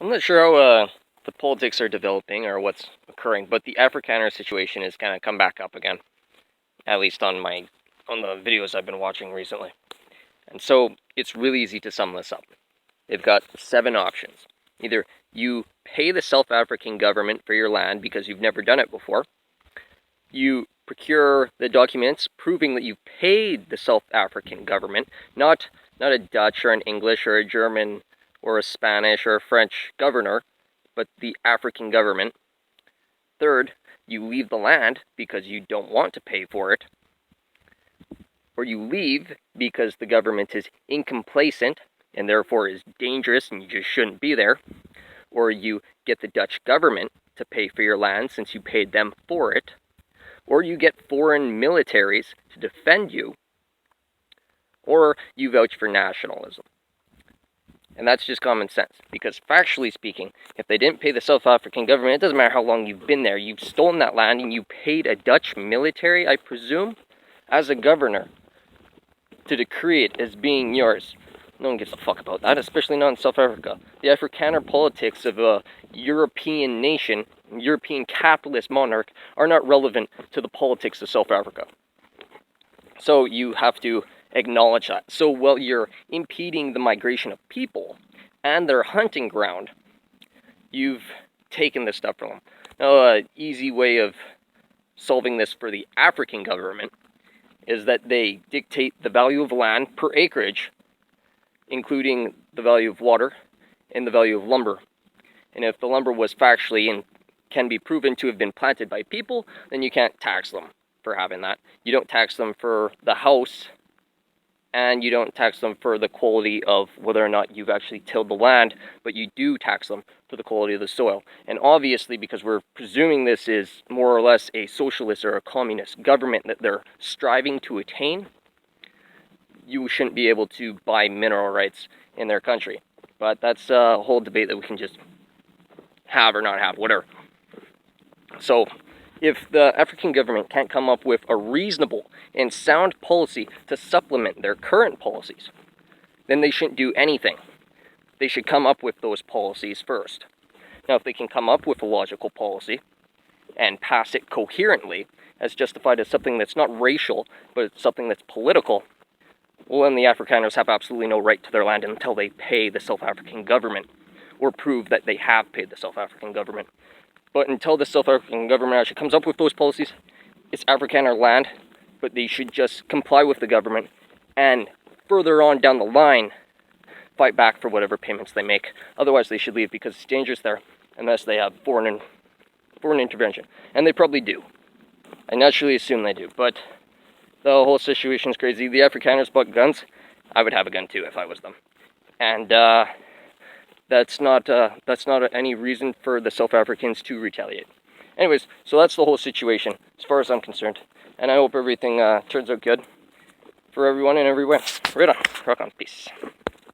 I'm not sure how the politics are developing or what's occurring, but the Afrikaner situation has kind of come back up again, at least on the videos I've been watching recently. And so it's really easy to sum this up. They've got 7 options. Either you pay the South African government for your land because you've never done it before, you procure the documents proving that you've paid the South African government, not a Dutch or an English or a German or a Spanish or a French governor, but the African government. Third, you leave the land because you don't want to pay for it, or you leave because the government is incomplacent and therefore is dangerous and you just shouldn't be there, or you get the Dutch government to pay for your land since you paid them for it, or you get foreign militaries to defend you, or you vouch for nationalism. And that's just common sense, because factually speaking, if they didn't pay the South African government, it doesn't matter how long you've been there, you've stolen that land and you paid a Dutch military, I presume, as a governor, to decree it as being yours. No one gives a fuck about that, especially not in South Africa. The Afrikaner politics of a European nation, European capitalist monarch, are not relevant to the politics of South Africa. So you have to acknowledge that. So while you're impeding the migration of people and their hunting ground, you've taken this stuff from them. Now, an easy way of solving this for the African government is that they dictate the value of land per acreage, including the value of water and the value of lumber. And if the lumber was factually and can be proven to have been planted by people, then you can't tax them for having that. You don't tax them for the house, and you don't tax them for the quality of whether or not you've actually tilled the land, but you do tax them for the quality of the soil. And obviously, because we're presuming this is more or less a socialist or a communist government that they're striving to attain, you shouldn't be able to buy mineral rights in their country. But that's a whole debate that we can just have or not have, whatever. So, if the African government can't come up with a reasonable and sound policy to supplement their current policies, then they shouldn't do anything. They should come up with those policies first. Now, if they can come up with a logical policy and pass it coherently, as justified as something that's not racial, but it's something that's political, well, then the Afrikaners have absolutely no right to their land until they pay the South African government, or prove that they have paid the South African government. But until the South African government actually comes up with those policies, it's Afrikaner land, but they should just comply with the government and further on down the line, fight back for whatever payments they make. Otherwise, they should leave because it's dangerous there unless they have foreign intervention. And they probably do. I naturally assume they do, but the whole situation is crazy. The Afrikaners bought guns. I would have a gun too if I was them. And that's not any reason for the South Africans to retaliate. Anyways, so that's the whole situation as far as I'm concerned. And I hope everything turns out good for everyone and everywhere. Right on. Rock on. Peace.